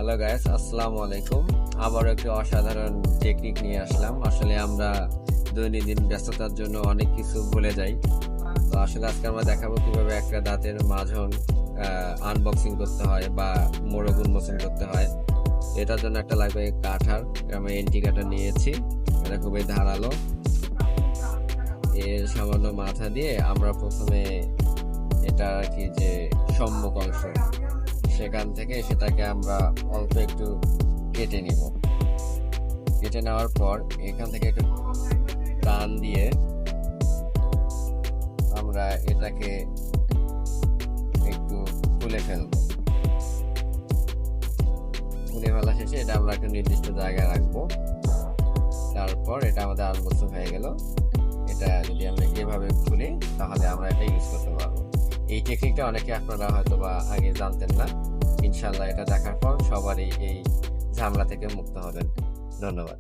Hello guys, আসসালামু আলাইকুম। আবারও একটি অসাধারণ টেকনিক নিয়ে আসলাম। আসলে আমরা দৈনন্দিন ব্যস্ততার জন্য অনেক কিছু ভুলে যাই। তো আসলে আজকে আমরা দেখাবো কিভাবে একটা দাঁতের মাজন আনবক্সিং করতে হয় বা মোড়ক উন্মোচন করতে হয়। এটার জন্য একটা লাগবে কাঠার। আমি এন্টি কাটার নিয়েছি, এটা খুবই ধারালো। এর সামান্য মাথা দিয়ে আমরা প্রথমে এটা আর কি যে সম্মুখ অংশ, সেখান থেকে সেটাকে আমরা অল্প একটু কেটে নিব। কেটে নেওয়ার পর এখান থেকে একটু টান দিয়ে আমরা এটাকে একটু খুলে ফেলবো। খুলে ফেলা শেষে এটা আমরা একটা নির্দিষ্ট জায়গায় রাখবো। তারপর এটা আমাদের আনবক্সিং হয়ে গেল। এটা যদি আমরা এভাবে খুলি তাহলে আমরা এটা ইউজ করতে পারবো। এই টেকনিকটা অনেকে আপনারা হয়তো বা আগে জানতেন না। ইনশাল্লাহ এটা দেখার পর সবারই এই ঝামেলা থেকে মুক্ত হবেন। ধন্যবাদ।